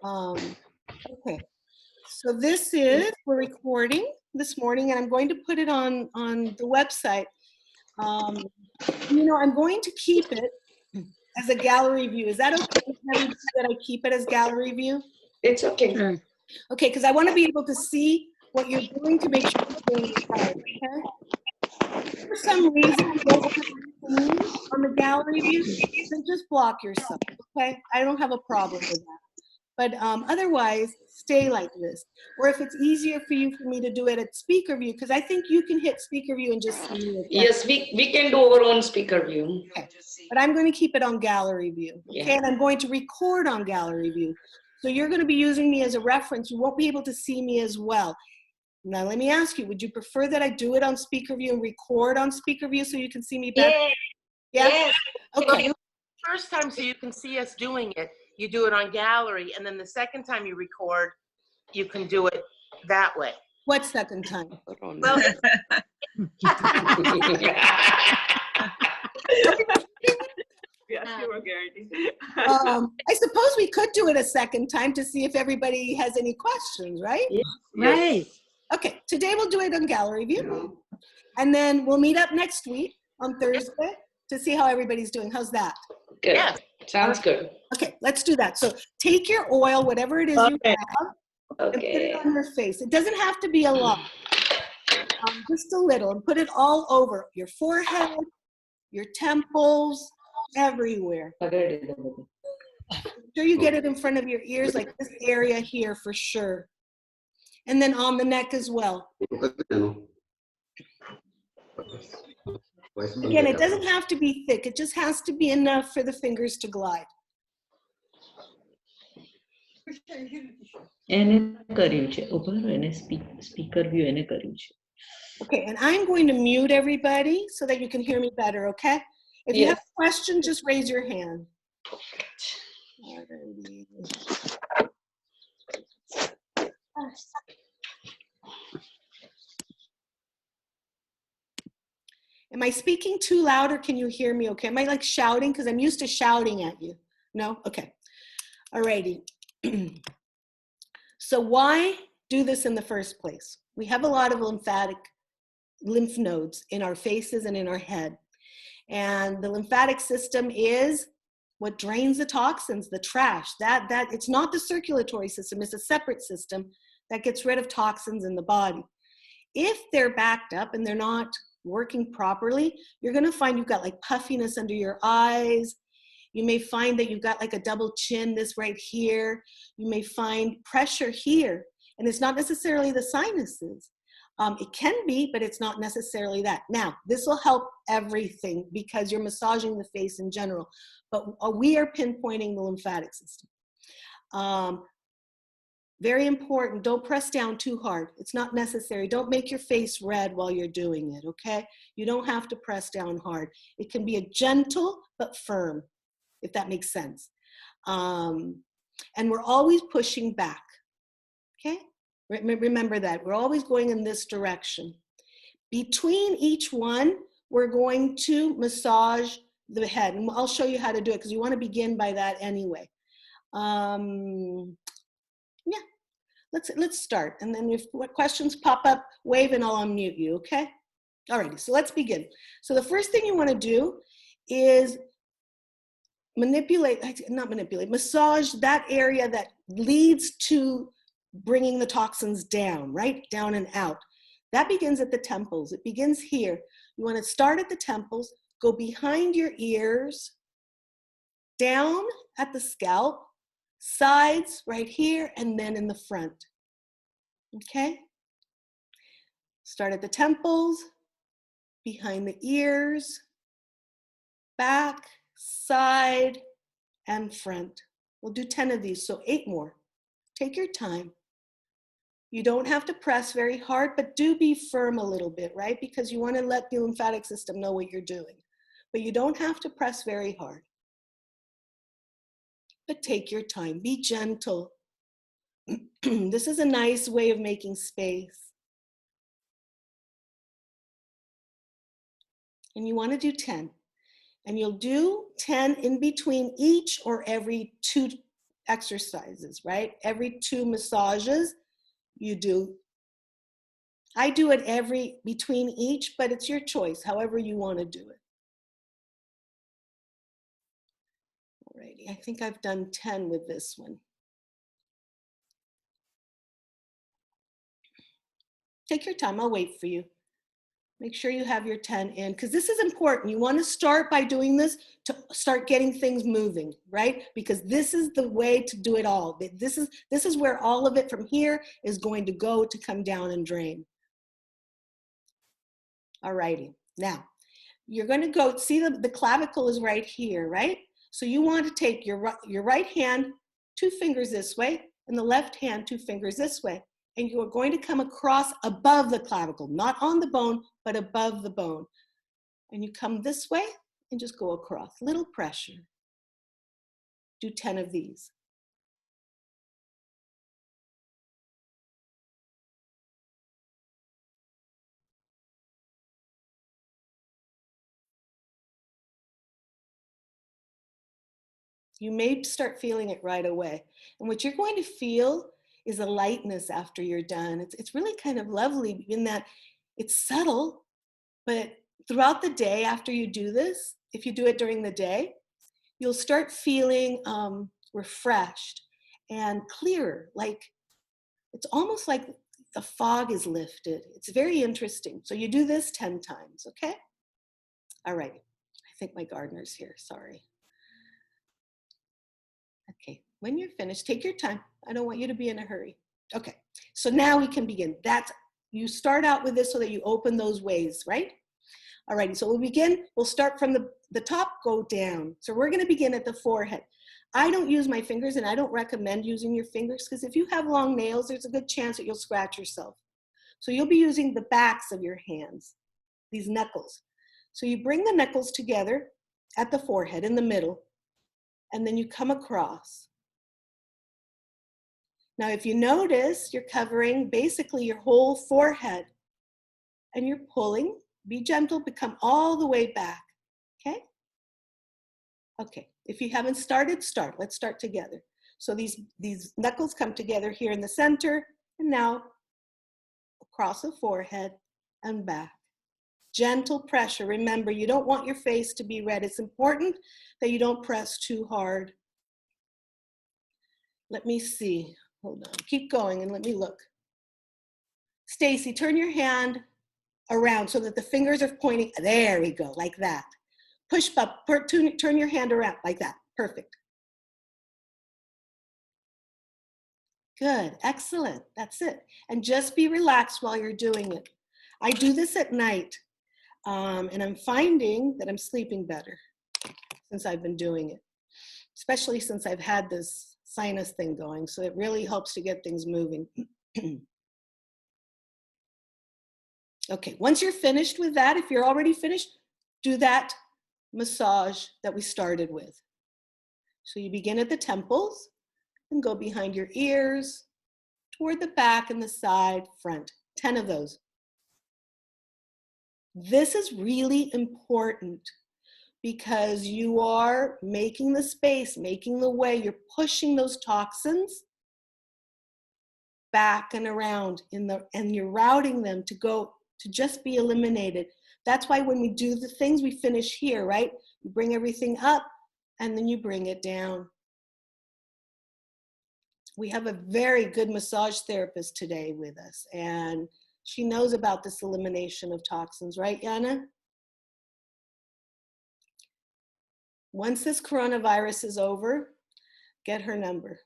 Okay, so this is, we're recording this morning, and I'm going to put it on the website. I'm going to keep it as a gallery view. Is that okay that I keep it as gallery view? It's okay. Sure. Okay, because I want to be able to see what you're doing to make sure you're doing it right, okay? For some reason, you don't want to be seen on the gallery view, then just block yourself, okay? I don't have a problem with that. But otherwise, stay like this. Or if it's easier for me to do it at speaker view, because I think you can hit speaker view and just see me. Yes, we can do our own speaker view. Okay. But I'm going to keep it on gallery view. Okay, Yeah. and I'm going to record on gallery view. So you're going to be using me as a reference. You won't be able to see me as well. Now let me ask you, would you prefer that I do it on speaker view and record on speaker view so you can see me better? Yeah. Yeah? Yes. Okay. First time, so you can see us doing it, you do it on gallery, and then the second time you record, you can do it that way. What second time? Well, I suppose we could do it a second time to see if everybody has any questions, right? Yes. right. Okay, today we'll do it on gallery view. And then we'll meet up next week on Thursday to see how everybody's doing. How's that? Good. Yeah. Sounds good. Okay, let's do that. So take your oil, whatever it is you have, and put Okay. it on your face. It doesn't have to be a lot, just a little, and put it all over your forehead, your temples, everywhere. Make sure you get it in front of your ears, like this area here for sure. And then on the neck as well. Again, it doesn't have to be thick. It just has to be enough for the fingers to glide. Okay, and I'm going to mute everybody so that you can hear me better, okay? If you have a question, just raise your hand. Alrighty. Am I speaking too loud or can you hear me okay? Am I like shouting? Because I'm used to shouting at you. No? Okay. Alrighty. So why do this in the first place? We have a lot of lymph nodes in our faces and in our head. And the lymphatic system is what drains the toxins, the trash. It's not the circulatory system, it's a separate system that gets rid of toxins in the body. If they're backed up and they're not working properly, you're gonna find you've got like puffiness under your eyes. You may find that you've got like a double chin, this right here. You may find pressure here, and it's not necessarily the sinuses. It can be, but it's not necessarily that. Now, this will help everything because you're massaging the face in general, but we are pinpointing the lymphatic system. Very important, don't press down too hard. It's not necessary. Don't make your face red while you're doing it, okay? You don't have to press down hard. It can be a gentle but firm, if that makes sense. And we're always pushing back, okay? Remember that, we're always going in this direction. Between each one, we're going to massage the head. And I'll show you how to do it because you want to begin by that anyway. Yeah, let's start. And then if what questions pop up, wave and I'll unmute you, okay? Alrighty, so let's begin. So the first thing you want to do is massage that area that leads to bringing the toxins down, right? Down and out. That begins at the temples. It begins here. You want to start at the temples, go behind your ears, down at the scalp, sides right here, and then in the front. Okay? Start at the temples, behind the ears, back, side, and front. We'll do 10 of these, so 8 more. Take your time. You don't have to press very hard, but do be firm a little bit, right? Because you want to let the lymphatic system know what you're doing. But you don't have to press very hard. But take your time, be gentle. This is a nice way of making space. And you want to do 10. And you'll do 10 in between each or every 2 exercises, right? Every 2 massages you do. I do it between each, but it's your choice, however you want to do it. Alrighty, I think I've done 10 with this one. Take your time, I'll wait for you. Make sure you have your 10 in, because this is important. You want to start by doing this to start getting things moving, right? Because this is the way to do it all. This is where all of it from here is going to go to come down and drain. All righty. Now, you're going to go, see the clavicle is right here, right? So you want to take your right hand, 2 fingers this way, and the left hand, 2 fingers this way. And you are going to come across above the clavicle, not on the bone, but above the bone. And you come this way and just go across, little pressure. Do 10 of these. You may start feeling it right away. And what you're going to feel is a lightness after you're done. It's really kind of lovely in that it's subtle, but throughout the day after you do this, if you do it during the day, you'll start feeling refreshed and clearer. Like it's almost like the fog is lifted. It's very interesting. So you do this 10 times, okay? All right. I think my gardener's here, sorry. Okay, when you're finished, take your time. I don't want you to be in a hurry. Okay, so now we can begin. You start out with this so that you open those ways, right? All righty, so we'll begin. We'll start from the top, go down. So we're gonna begin at the forehead. I don't use my fingers, and I don't recommend using your fingers, because if you have long nails, there's a good chance that you'll scratch yourself. So you'll be using the backs of your hands, these knuckles. So you bring the knuckles together at the forehead in the middle, and then you come across. Now, if you notice, you're covering basically your whole forehead, and you're pulling. Be gentle, come all the way back, okay? Okay, if you haven't started, start. Let's start together. So these knuckles come together here in the center, and now across the forehead and back. Gentle pressure. Remember, you don't want your face to be red. It's important that you don't press too hard. Let me see. Hold on. Keep going and let me look. Stacy, turn your hand around so that the fingers are pointing. There we go, like that. Push up, turn your hand around like that. Perfect. Good, excellent. That's it. And just be relaxed while you're doing it. I do this at night, and I'm finding that I'm sleeping better since I've been doing it, especially since I've had this sinus thing going. So it really helps to get things moving. Okay, once you're finished with that, if you're already finished, do that massage that we started with. So you begin at the temples and go behind your ears, toward the back and the side, front. 10 of those. This is really important because you are making the space, making the way, you're pushing those toxins back and around and you're routing them to just be eliminated. That's why when we do the things, we finish here, right? You bring everything up and then you bring it down. We have a very good massage therapist today with us, and she knows about this elimination of toxins, right, Yana? Once this coronavirus is over, get her number.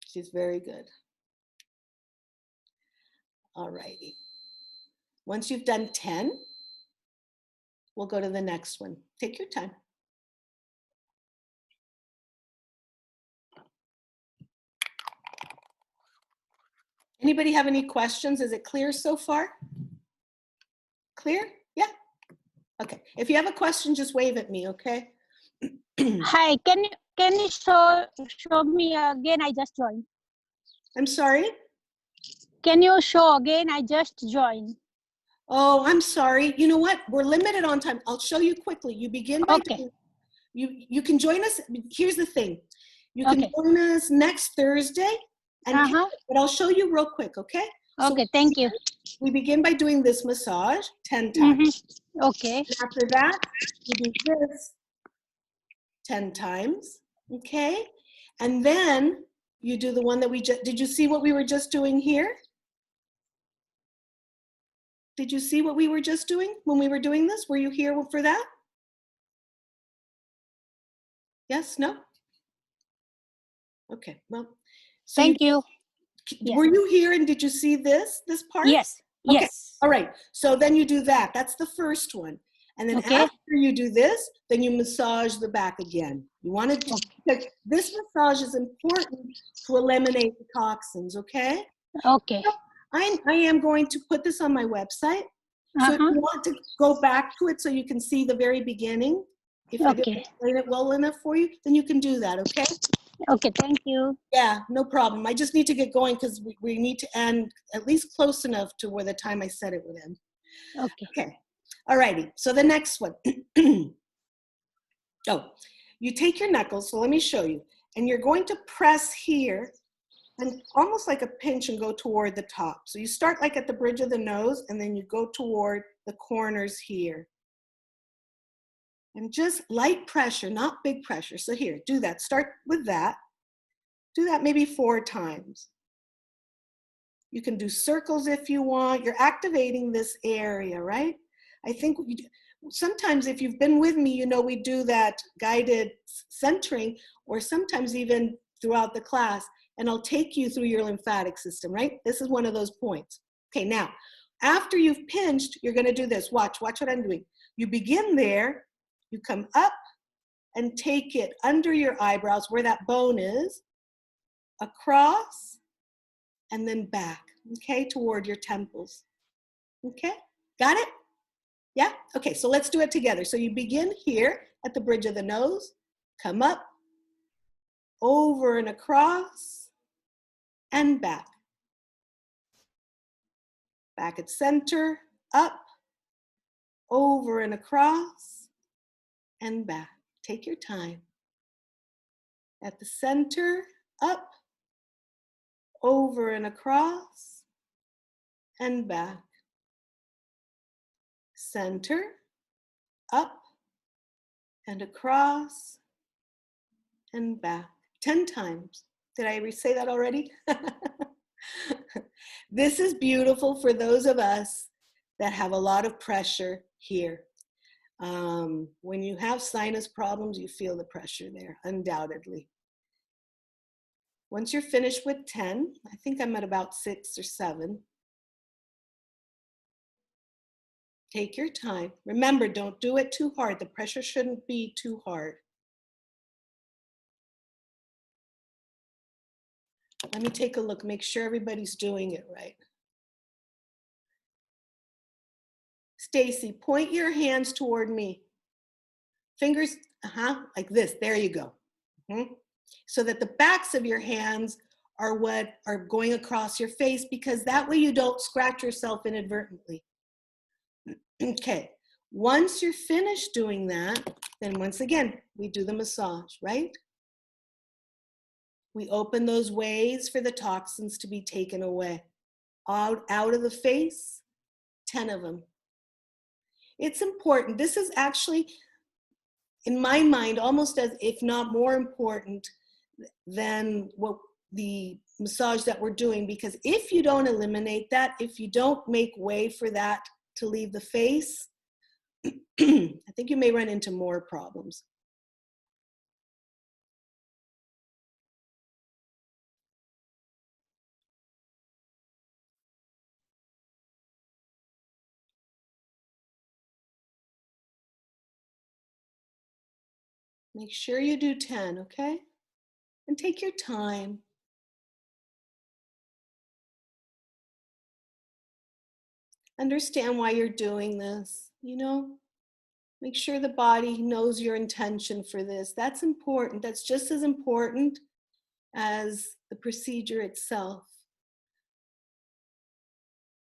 She's very good. All righty. Once you've done 10, we'll go to the next one. Take your time. Anybody have any questions? Is it clear so far? Clear? Yeah? Okay. If you have a question, just wave at me, okay? Hi, can you show me again? I just joined. I'm sorry? Can you show again? I just joined. Oh, I'm sorry. You know what? We're limited on time. I'll show you quickly. You begin by Okay. you can join us. Here's the thing. You can Okay. join us next Thursday, and but I'll show you real quick, okay? Okay, thank you. We begin by doing this massage 10 times. Okay. And after that, we do this 10 times, okay? And then you do the one that we just, did you see what we were just doing here? Did you see what we were just doing when we were doing this? Were you here for that? Yes, no? Okay, well. So Thank you. Yeah. Were you here and did you see this part? Yes. Okay. Yes. All right. So then you do that. That's the first one. And then Okay. after you do this, then you massage the back again. You want to do, because this massage is important to eliminate the toxins, okay? Okay. I am going to put this on my website. So if you want to go back to it so you can see the very beginning, if I didn't explain it well enough for you, then you can do that, okay? Okay, thank you. Yeah, no problem. I just need to get going because we need to end at least close enough to where the time I said it would end. Okay. Okay. All righty. So the next one. Oh, you take your knuckles. So let me show you. And you're going to press here and almost like a pinch and go toward the top. So you start like at the bridge of the nose and then you go toward the corners here. And just light pressure, not big pressure. So here, do that. Start with that. Do that maybe 4 times. You can do circles if you want. You're activating this area, right? I think sometimes if you've been with me, you know we do that guided centering or sometimes even throughout the class, and I'll take you through your lymphatic system, right? This is one of those points. Okay, now, after you've pinched, you're gonna do this. Watch what I'm doing. You begin there, you come up and take it under your eyebrows where that bone is, across, and then back, okay, toward your temples. Okay, got it? Yeah? Okay, so let's do it together. So you begin here at the bridge of the nose, come up, over and across, and back. Back at center, up, over and across, and back. Take your time. At the center, up, over and across, and back. Center, up, and across, and back. 10 times. Did I say that already? This is beautiful for those of us that have a lot of pressure here. When you have sinus problems, you feel the pressure there, undoubtedly. Once you're finished with 10, I think I'm at about 6 or 7. Take your time. Remember, don't do it too hard. The pressure shouldn't be too hard. Let me take a look, make sure everybody's doing it right. Stacy, point your hands toward me. Fingers, like this, there you go. So that the backs of your hands are what are going across your face, because that way you don't scratch yourself inadvertently. Okay, once you're finished doing that, then once again, we do the massage, right? We open those ways for the toxins to be taken away. Out of the face, 10 of them. It's important. This is actually, in my mind, almost as if not more important than what the massage that we're doing, because if you don't eliminate that, if you don't make way for that to leave the face, I think you may run into more problems. Make sure you do 10, okay? And take your time. Understand why you're doing this, you know? Make sure the body knows your intention for this. That's important. That's just as important as the procedure itself.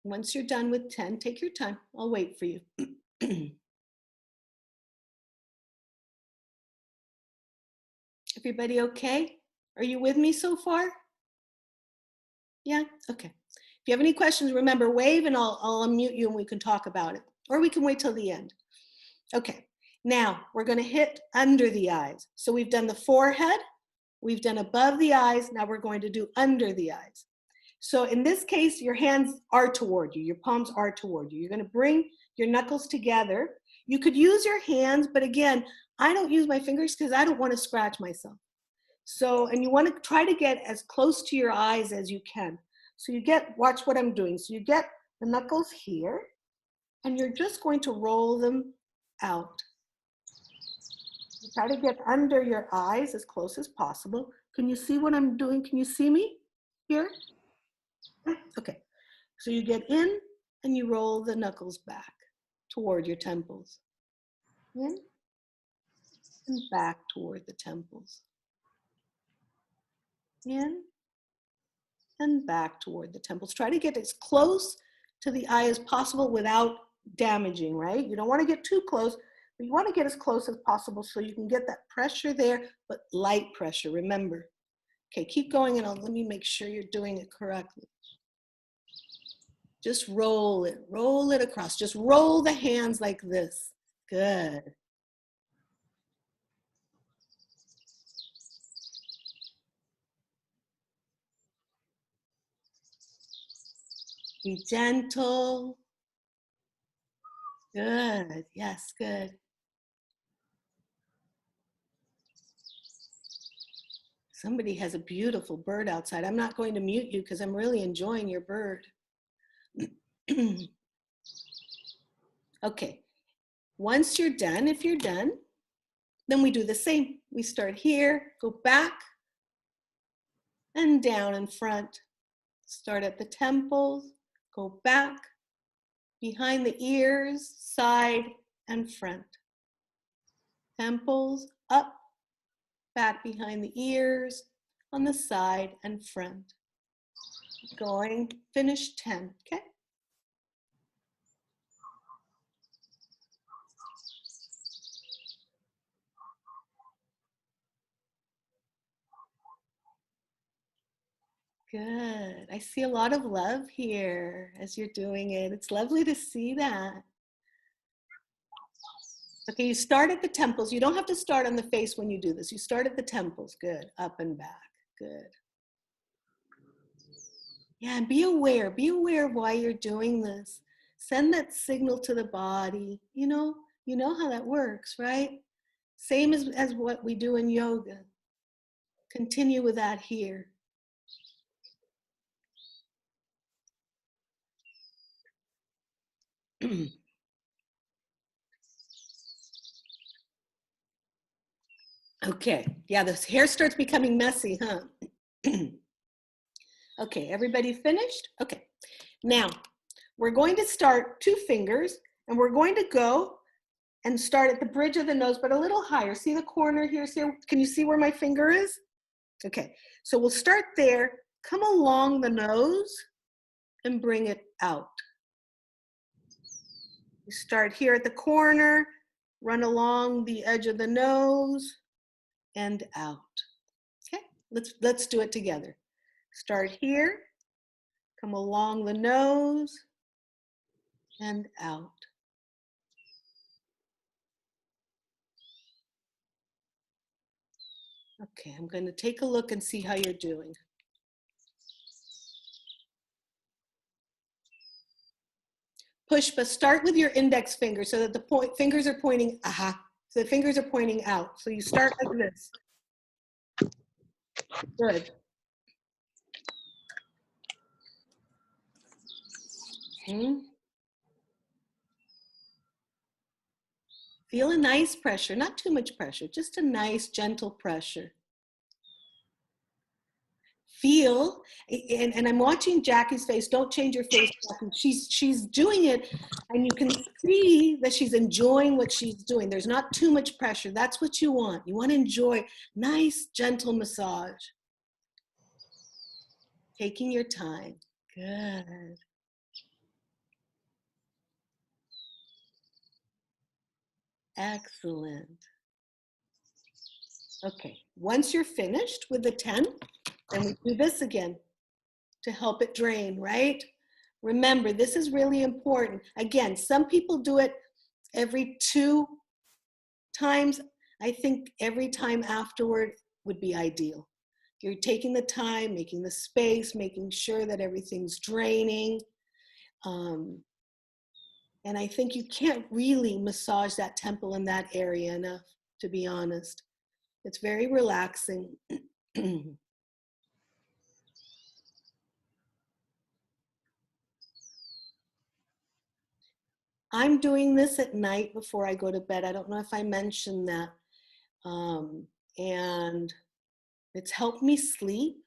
Once you're done with 10, take your time. I'll wait for you. Everybody okay? Are you with me so far? Yeah, okay. If you have any questions, remember, wave and I'll unmute you and we can talk about it. Or we can wait till the end. Okay, now we're gonna hit under the eyes. So we've done the forehead, we've done above the eyes, now we're going to do under the eyes. So in this case, your hands are toward you, your palms are toward you. You're gonna bring your knuckles together. You could use your hands, but again, I don't use my fingers because I don't wanna scratch myself. So, and you wanna try to get as close to your eyes as you can. So you get, watch what I'm doing. So you get the knuckles here, and you're just going to roll them out. You try to get under your eyes as close as possible. Can you see what I'm doing? Can you see me here? Okay, so you get in and you roll the knuckles back toward your temples. In and back toward the temples. In and back toward the temples. Try to get as close to the eye as possible without damaging, right? You don't want to get too close, but you want to get as close as possible so you can get that pressure there, but light pressure, remember. Okay, keep going and let me make sure you're doing it correctly. Just roll it across. Just roll the hands like this. Good. Be gentle. Good, yes, good. Somebody has a beautiful bird outside. I'm not going to mute you because I'm really enjoying your bird. Okay, once you're done, if you're done, then we do the same. We start here, go back and down in front. Start at the temples, go back, behind the ears, side and front. Temples, up, back behind the ears, on the side and front. Going, finish 10, okay? Good. I see a lot of love here as you're doing it. It's lovely to see that. Okay, you start at the temples. You don't have to start on the face when you do this. You start at the temples. Good. Up and back. Good. Yeah, and be aware. Be aware of why you're doing this. Send that signal to the body. You know how that works, right? Same as what we do in yoga. Continue with that here. Okay, yeah, this hair starts becoming messy, huh? Okay, everybody finished? Okay, now we're going to start 2 fingers and we're going to go and start at the bridge of the nose, but a little higher. See the corner here? Can you see where my finger is? Okay, so we'll start there, come along the nose and bring it out. You start here at the corner, run along the edge of the nose and out. Okay, let's do it together. Start here, come along the nose and out. Okay, I'm going to take a look and see how you're doing. Pushpa, start with your index finger so that the fingers are pointing, so the fingers are pointing out. So you start like this. Good. Okay. Feel a nice pressure, not too much pressure, just a nice gentle pressure. Feel, and I'm watching Jackie's face. Don't change your face, Jackie. She's doing it, and you can see that she's enjoying what she's doing. There's not too much pressure. That's what you want. You want to enjoy nice, gentle massage. Taking your time. Good. Excellent. Okay, Once you're finished with the 10, then we do this again to help it drain, right? Remember, this is really important. Again, some people do it every 2 times. I think every time afterward would be ideal. You're taking the time, making the space, making sure that everything's draining. And I think you can't really massage that temple in that area enough, to be honest. It's very relaxing. I'm doing this at night before I go to bed. I don't know if I mentioned that. And it's helped me sleep.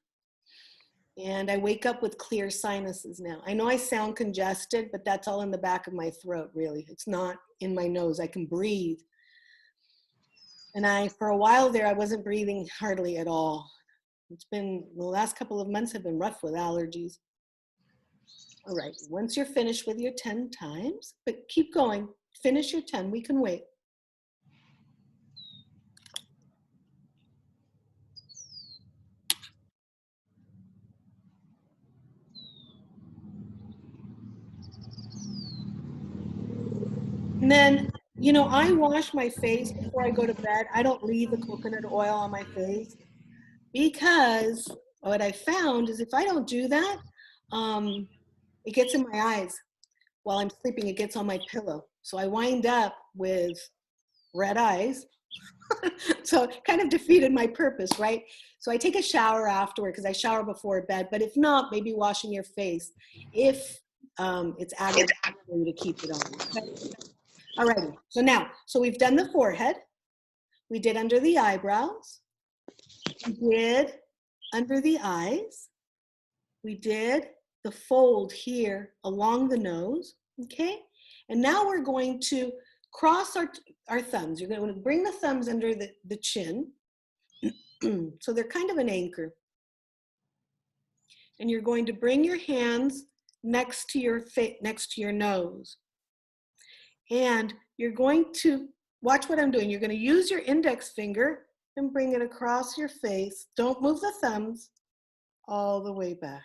And I wake up with clear sinuses now. I know I sound congested, but that's all in the back of my throat, really. It's not in my nose. I can breathe. And for a while there, I wasn't breathing hardly at all. The last couple of months have been rough with allergies. All right, once you're finished with your 10 times, but keep going, finish your 10, we can wait. And then, you know, I wash my face before I go to bed. I don't leave the coconut oil on my face because what I found is if I don't do that, it gets in my eyes. While I'm sleeping, it gets on my pillow. So I wind up with red eyes. So it kind of defeated my purpose, right? So I take a shower afterward because I shower before bed, but if not, maybe washing your face if it's aggravating for you to keep it on. Okay? All righty, so we've done the forehead, we did under the eyebrows, we did under the eyes, we did the fold here along the nose, okay? And now we're going to cross our thumbs. You're going to bring the thumbs under the chin, so they're kind of an anchor. And you're going to bring your hands next to your nose. And you're going to, watch what I'm doing. You're going to use your index finger and bring it across your face. Don't move the thumbs all the way back.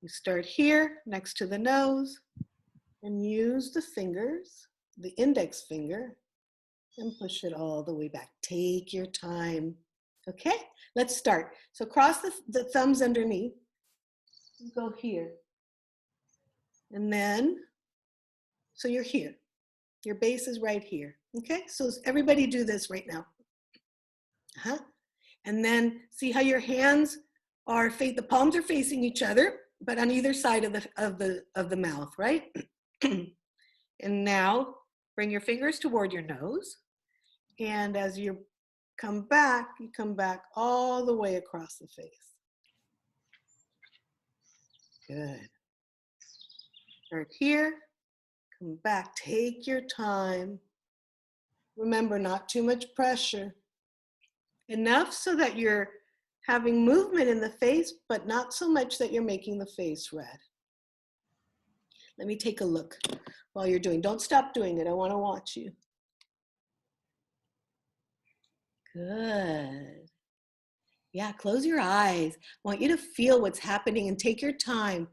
You start here next to the nose and use the fingers, the index finger, and push it all the way back. Take your time. Okay, let's start. So cross the thumbs underneath. Go here. And then, so you're here. Your base is right here. Okay, so everybody do this right now. And then see how your hands are, the palms are facing each other, but on either side of the mouth, right? And now bring your fingers toward your nose. And as you come back all the way across the face. Good. Start here, come back, take your time. Remember, not too much pressure. Enough so that you're having movement in the face, but not so much that you're making the face red. Let me take a look while you're doing. Don't stop doing it. I want to watch you. Good. Yeah, close your eyes. I want you to feel what's happening and take your time.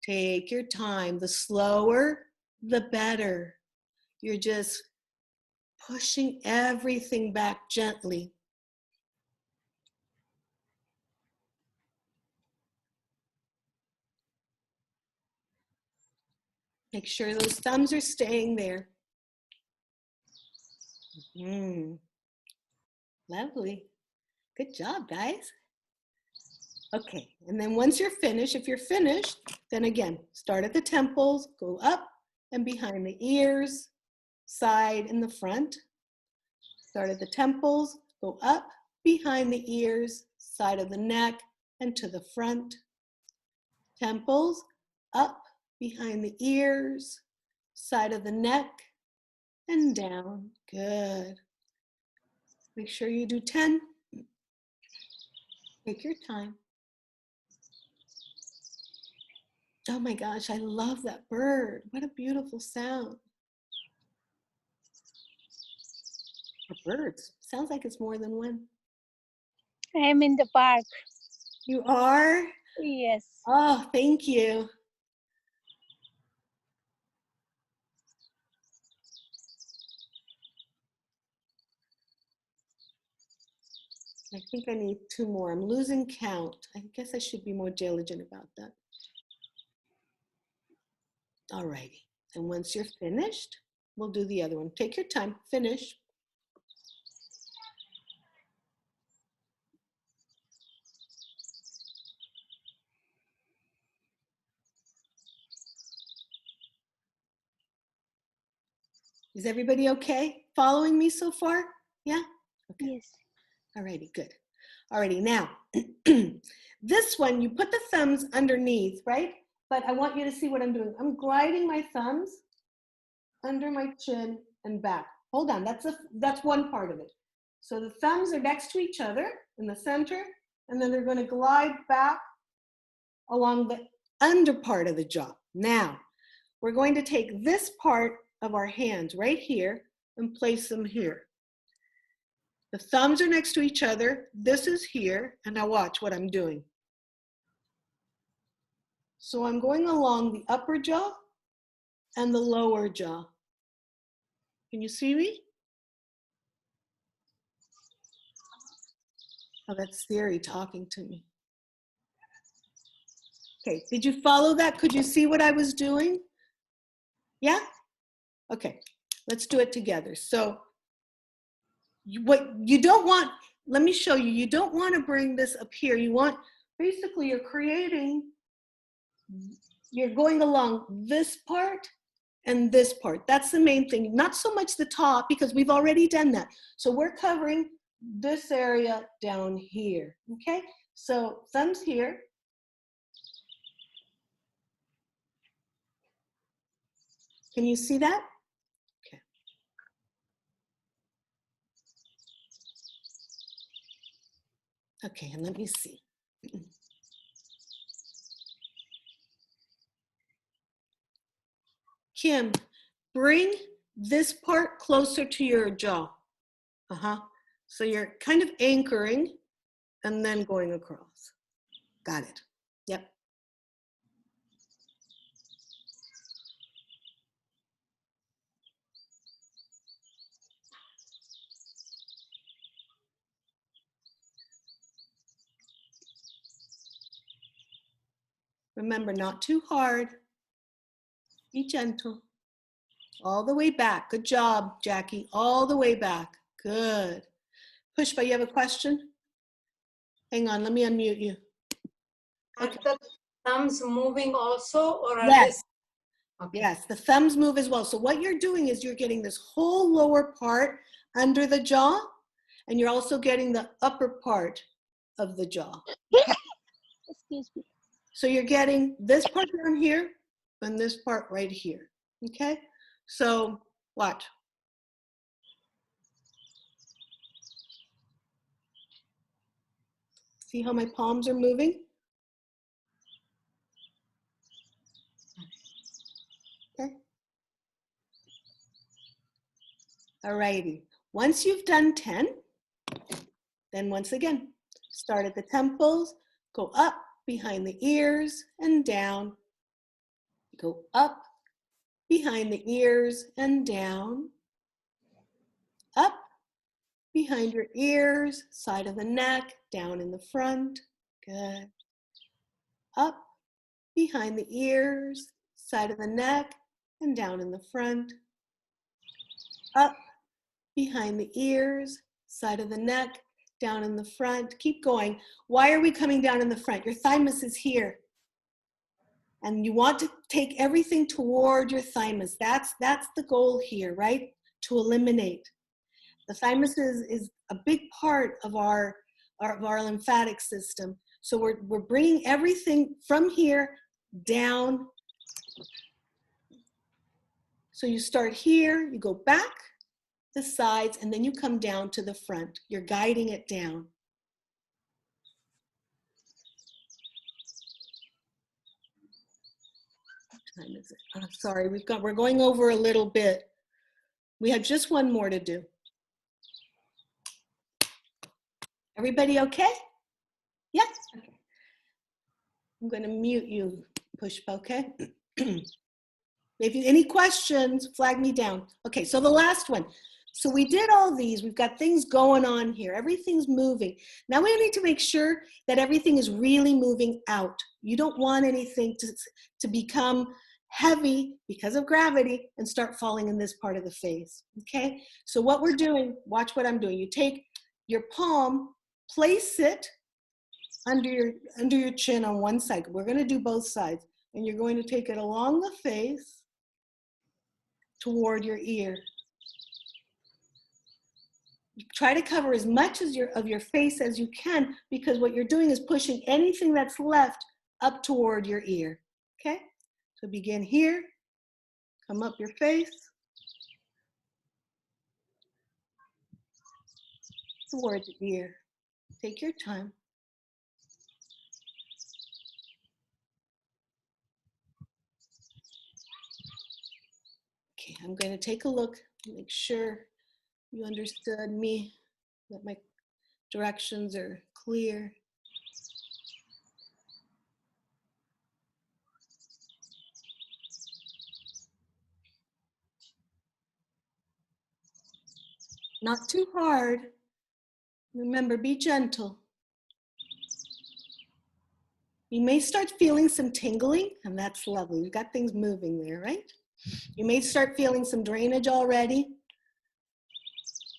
Take your time. The slower, the better. You're just pushing everything back gently. Make sure those thumbs are staying there. Lovely. Good job, guys. Okay, and then once you're finished, if you're finished, then again, start at the temples, go up and behind the ears, side and the front. Start at the temples, go up, behind the ears, side of the neck, and to the front. Temples, up, behind the ears, side of the neck, and down. Good. Make sure you do 10. Take your time. Oh my gosh, I love that bird. What a beautiful sound. Or birds. Sounds like it's more than one. I'm in the park. You are? Yes. Oh, thank you. I think I need 2 more. I'm losing count. I guess I should be more diligent about that. All righty. And once you're finished, we'll do the other one. Take your time. Finish. Is everybody okay following me so far? Yeah? Okay. Yes. Alrighty, good. Alrighty, now, this one, you put the thumbs underneath, right? But I want you to see what I'm doing. I'm gliding my thumbs under my chin and back. Hold on, that's one part of it. So the thumbs are next to each other in the center, and then they're gonna glide back along the under part of the jaw. Now, we're going to take this part of our hands right here and place them here. The thumbs are next to each other. This is here, and now watch what I'm doing. So I'm going along the upper jaw and the lower jaw. Can you see me? Oh, that's Siri talking to me. Okay, did you follow that? Could you see what I was doing? Yeah? Okay, let's do it together. So what you don't want, let me show you, you don't want to bring this up here. You want, basically you're creating, you're going along this part and this part. That's the main thing. Not so much the top, because we've already done that. So we're covering this area down here, okay? So thumbs here. Can you see that? Okay. Okay, and let me see. Kim, bring this part closer to your jaw. So you're kind of anchoring and then going across. Got it. Yep. Remember, not too hard. Be gentle. All the way back. Good job, Jackie. All the way back. Good. Pushpa, you have a question? Hang on, let me unmute you. Are the thumbs moving also, or are Yes. they? Okay. Yes, the thumbs move as well. So what you're doing is you're getting this whole lower part under the jaw, and you're also getting the upper part of the jaw. Excuse me. So you're getting this part down here and this part right here, okay? So watch. See how my palms are moving? Okay. All righty. Once you've done 10, then once again, start at the temples, go up behind the ears and down. Go up behind the ears and down. Up behind your ears, side of the neck, down in the front. Good. Up behind the ears, side of the neck, and down in the front. Up behind the ears, side of the neck, down in the front. Keep going. Why are we coming down in the front? Your thymus is here. And you want to take everything toward your thymus. That's the goal here, right? To eliminate. The thymus is a big part of our lymphatic system. So we're bringing everything from here down. So you start here, you go back, the sides, and then you come down to the front. You're guiding it down. What time is it? I'm sorry, we're going over a little bit. We have just one more to do. Everybody okay? Yes. Okay. I'm going to mute you, Pushpa, okay? If you any questions, flag me down. Okay, so the last one. So we did all these. We've got things going on here. Everything's moving. Now we need to make sure that everything is really moving out. You don't want anything to become heavy because of gravity and start falling in this part of the face, okay? So what we're doing, watch what I'm doing. You take your palm, place it under your chin on one side. We're gonna do both sides. And you're going to take it along the face toward your ear. Try to cover as much of your face as you can, because what you're doing is pushing anything that's left up toward your ear, okay? So begin here, come up your face, toward the ear. Take your time. Okay, I'm going to take a look, make sure you understood me, that my directions are clear. Not too hard. Remember, be gentle. You may start feeling some tingling, and that's lovely. You've got things moving there, right? You may start feeling some drainage already,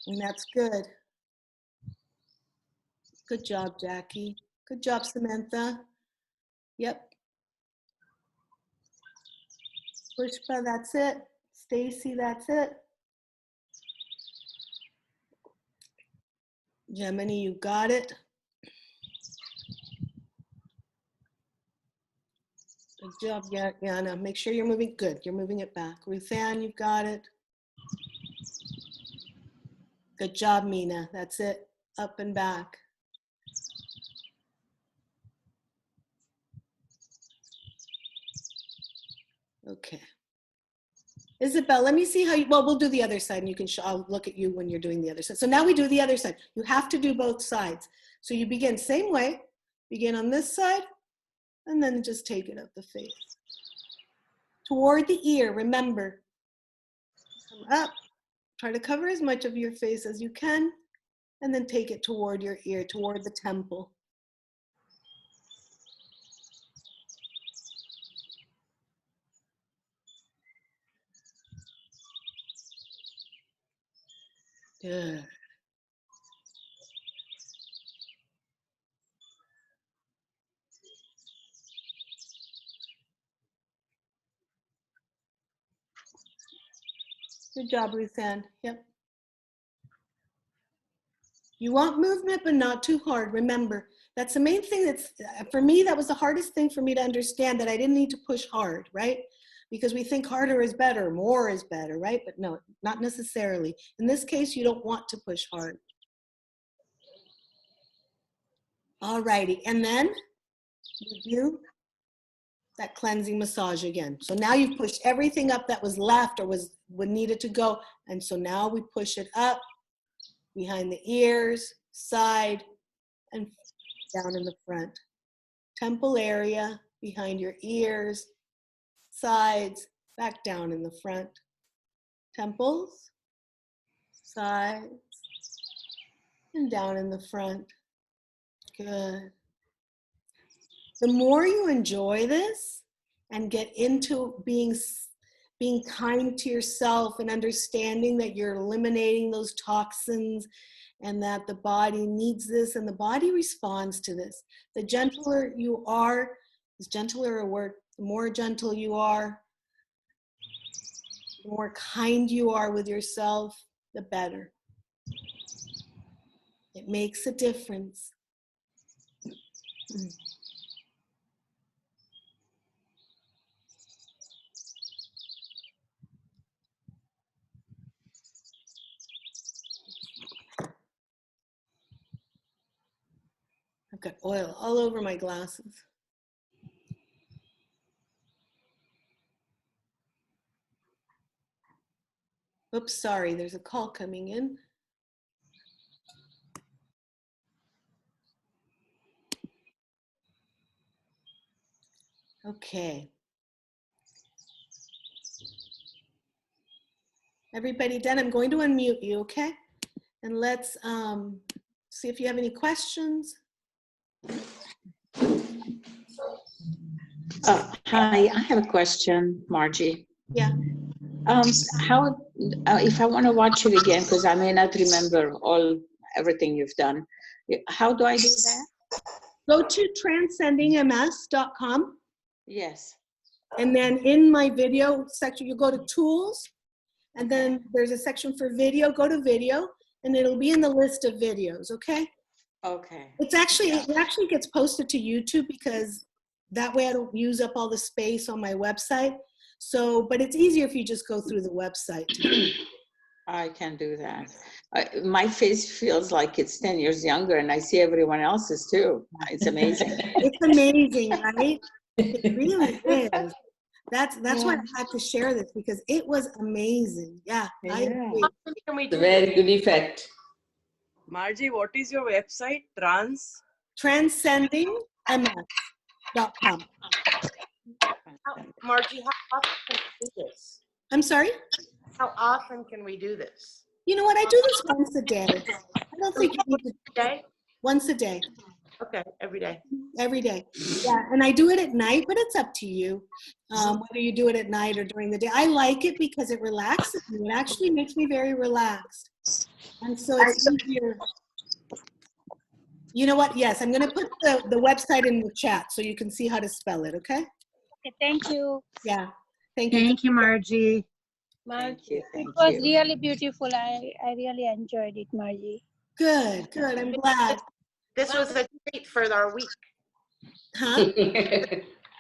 and that's good. Good job, Jackie. Good job, Samantha. Yep. Pushpa, that's it. Stacy, that's it. Gemini, you got it. Good job, Yana. Make sure you're moving. Good, you're moving it back. Ruthann, you've got it. Good job, Mina. That's it. Up and back. Okay. Isabel, let me see how you, well, we'll do the other side and you can I'll look at you when you're doing the other side. So now we do the other side. You have to do both sides. So you begin same way, begin on this side, and then just take it up the face. Toward the ear, remember, come up, try to cover as much of your face as you can, and then take it toward your ear, toward the temple. Good. Good job, Ruthann. Yep. You want movement, but not too hard. Remember, that's the main thing that's, for me, that was the hardest thing for me to understand, that I didn't need to push hard, right? Because we think harder is better, more is better, right? But no, not necessarily. In this case, you don't want to push hard. All righty, and then you do that cleansing massage again. So now you've pushed everything up that was left or was needed to go. And so now we push it up behind the ears, side, and down in the front. Temple area, behind your ears, sides, back down in the front. Temples, sides, and down in the front. Good. The more you enjoy this and get into being kind to yourself and understanding that you're eliminating those toxins and that the body needs this and the body responds to this. The gentler you are, is gentler a word, the more gentle you are, the more kind you are with yourself, the better. It makes a difference. I've got oil all over my glasses. Oops, sorry, there's a call coming in. Okay. Everybody done? I'm going to unmute you, okay? And let's see if you have any questions. Hi, I have a question, Margie. Yeah. How, if I want to watch it again, because I may not remember everything you've done, how do I do that? Go to transcendingms.com, Yes. and then in my video section, you go to tools, and then there's a section for video. Go to video, and it'll be in the list of videos, okay? Okay. It actually gets posted to YouTube because that way I don't use up all the space on my website. So, but it's easier if you just go through the website. I can do that. My face feels like it's 10 years younger, and I see everyone else's too. It's amazing. It's amazing, right? It really is. That's why I had to share this, because it was amazing. Yeah, I agree. Can we It's a do very good effect. Margie, what is your website? Transcendingms.com. Margie, how often can we do this? I'm sorry? How often can we do this? You know what? I do this once a day. I don't think you need to. Day? Once a day. Okay, every day. Every day. Yeah, and I do it at night, but it's up to you whether you do it at night or during the day. I like it because it relaxes me. It actually makes me very relaxed. And so it's easier. You know what? Yes, I'm going to put the website in the chat so you can see how to spell it, okay? Okay, thank you. Yeah. Thank you. Thank you, Margie. Thank you. It Thank was you. really beautiful. I really enjoyed it, Margie. Good, good. I'm glad. This was a treat for our week. Huh?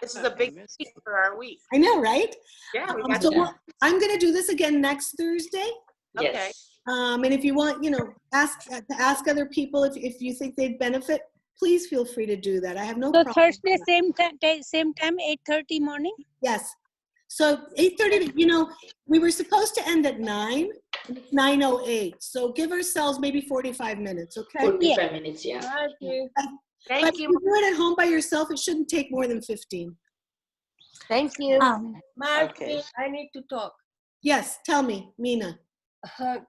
This is a big treat for our week. I know, right? Yeah, we got So that. I'm going to do this again next Thursday. Okay. Yes. And if you want, ask other people if you think they'd benefit, please feel free to do that. I have no So problem. Thursday, same time, 8:30 morning? Yes. So 8:30, we were supposed to end at 9, and it's 9:08. So give ourselves maybe 45 minutes, okay? 45 minutes, yeah. But Thank if you. you do it at home by yourself, it shouldn't take more than 15. Thank you. Margie, Okay. I need to talk. Yes, tell me, Mina. I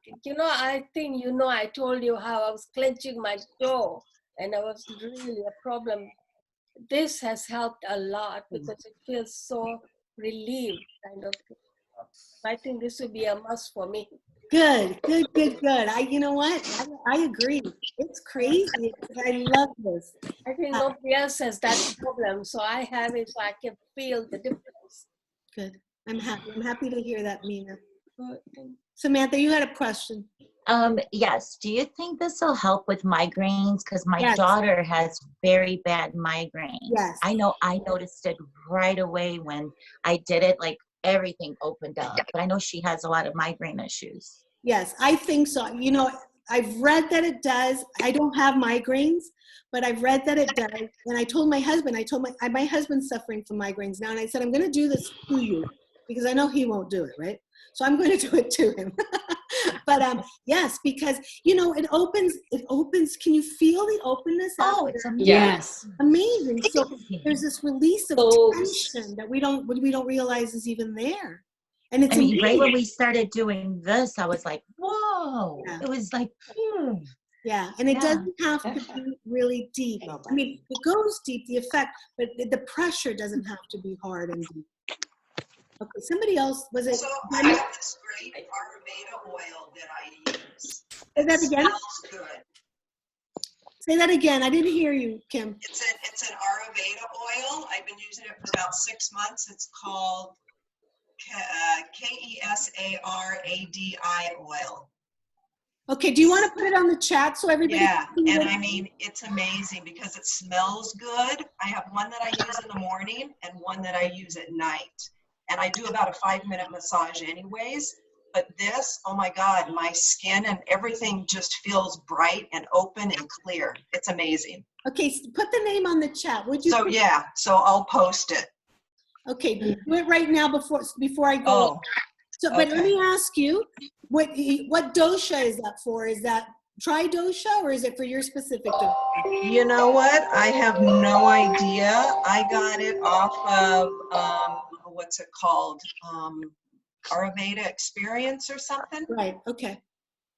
think, I told you how I was clenching my jaw and I was really a problem. This has helped a lot because it feels so relieved, kind of. I think this would be a must for me. Good. You know what? I agree. It's crazy. I love this. I think nobody else has that problem, so I have it so I can feel the difference. Good. I'm happy. I'm happy to hear that, Mina. Good. Samantha, you had a question. Yes. Do you think this will help with migraines? Because my Yes. daughter has very bad migraines. Yes. I know I noticed it right away when I did it, like everything opened up. But I know she has a lot of migraine issues. Yes, I think so. I've read that it does. I don't have migraines, but I've read that it does. And I told my husband, my husband's suffering from migraines now. And I said, I'm going to do this to you because I know he won't do it, right? So I'm going to do it to him. But yes, because, it opens. Can you feel the openness? Oh, it's amazing. Yes. Amazing. So there's this release of So- tension that we don't realize is even there. And it's I mean, right when amazing. we started doing this, I was like, whoa. Yeah. It was like, Yeah, and it Yeah. doesn't have to be really deep. I mean, it goes deep, the effect, but the pressure doesn't have to be hard and deep. Okay, somebody else, was it? So I have this great Ayurveda oil that I use. Say that again? Smells good. Say that again. I didn't hear you, Kim. It's an Ayurveda oil. I've been using it for about 6 months. It's called Kesaradi oil. Okay, do you want to put it on the chat so everybody Yeah, can see and it? I mean, it's amazing because it smells good. I have one that I use in the morning and one that I use at night. And I do about a 5-minute massage anyways. But this, oh my God, my skin and everything just feels bright and open and clear. It's amazing. Okay, so put the name on the chat, would you? So yeah, so I'll post it. Okay, do it right now before I go. Oh, So, but let okay. me ask you, what dosha is that for? Is that tri dosha, or is it for your specific dosha? You know what? I have no idea. I got it off of, what's it called? Ayurveda Experience or something. Right. Okay.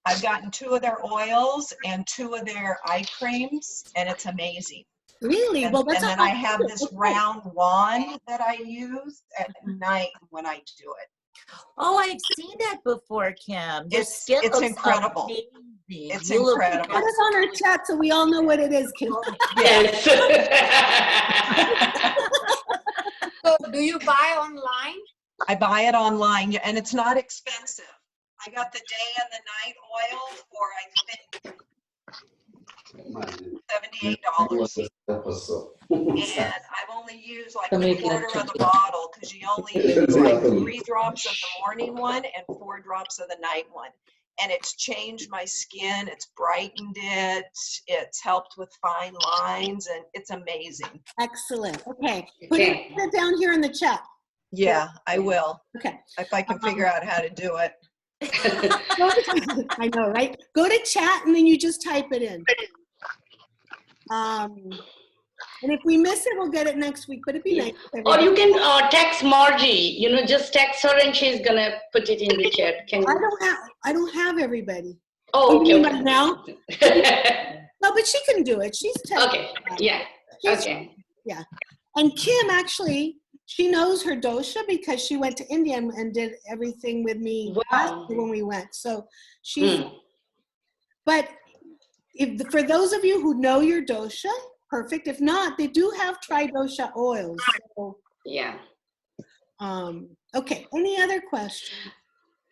I've gotten 2 of their oils and 2 of their eye creams, and it's amazing. Really? And, well, that's and then I have this round wand that I use at night when I do it. Oh, I've seen that before, Kim. Your skin It's looks incredible. amazing. It's You look incredible. Put us on our chat so we all know what it is, Kim. Yes. So do you buy online? I buy it online, and it's not expensive. I got the day and the night oil for, I think, $78. And I've only used like a quarter of the bottle because you only use like 3 drops of the morning one and 4 drops of the night one. And it's changed my skin, it's brightened it, it's helped with fine lines, and it's amazing. Excellent. Okay. Put it down here in the chat. Yeah, I will. Okay. If I can figure out how to do it. I know, right? Go to chat and then you just type it in. And if we miss it, we'll get it next week, but it'd be nice. Or you can text Margie, just text her and she's gonna put it in the chat. I don't have everybody. Oh, okay. Right now? No, but she can do it. She's Okay, yeah, okay. Yeah. And Kim, actually, she knows her dosha because she went to India and did everything with me when we went. So she's, but for those of you who know your dosha, perfect. If not, they do have tri-dosha oils. So, yeah. Okay, any other questions?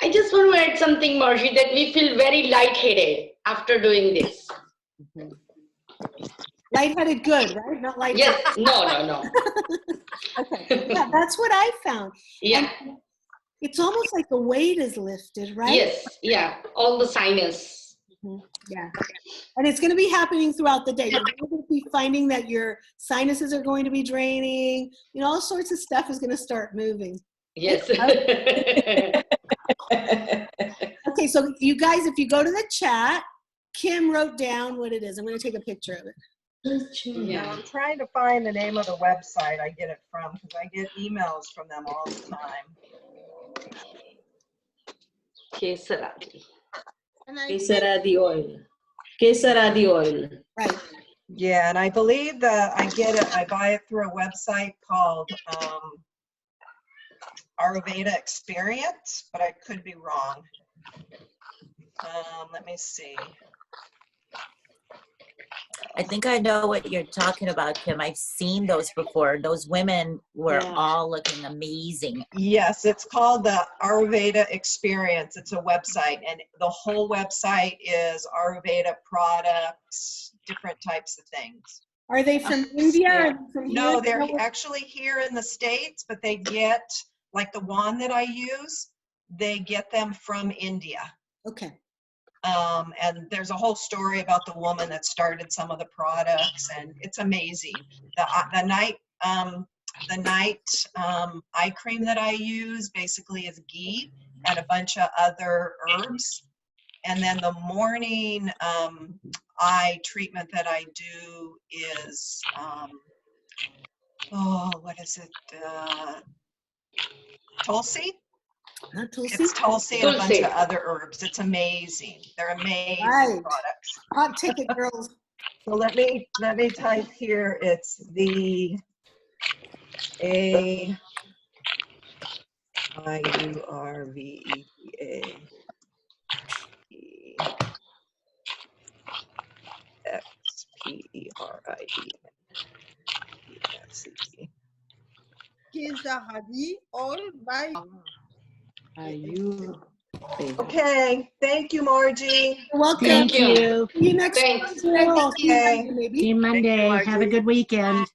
I just want to add something, Margie, that we feel very lightheaded after doing this. Lightheaded good, right? Not lightheaded. Yes, no. Okay, yeah, that's what I found. Yeah. And it's almost like the weight is lifted, right? Yes, yeah, all the sinus. Yeah, and it's going to be happening throughout the day. You're going to be finding that your sinuses are going to be draining. All sorts of stuff is going to start moving. Yes. Okay, so you guys, if you go to the chat, Kim wrote down what it is. I'm going to take a picture of it. Yeah, I'm trying to find the name of the website I get it from because I get emails from them all the time. Kesaradi. Kesaradi oil. Kesaradi oil. Right. Yeah, and I believe that I buy it through a website called Ayurveda Experience, but I could be wrong. Let me see. I think I know what you're talking about, Kim. I've seen those before. Those women were all looking amazing. Yes, it's called the Ayurveda Experience. It's a website, and the whole website is Ayurveda products, different types of things. Are they from India? Yeah. Or from No, here? they're actually here in the States, but they get, like the wand that I use, they get them from India. Okay. And there's a whole story about the woman that started some of the products, and it's amazing. The night eye cream that I use basically is ghee and a bunch of other herbs. And then the morning eye treatment that I do is, what is it? Tulsi? Not Tulsi? It's Tulsi and a bunch of other herbs. It's amazing. They're amazing products. Hot ticket, girls. So let me type here. It's the AYURVEDAXPERIDE. Kesaradi oil by Okay, thank you, Margie. You're welcome. Thank you. See you next Thanks. Monday. Thank See you Monday, maybe. See you Monday. Have a good weekend.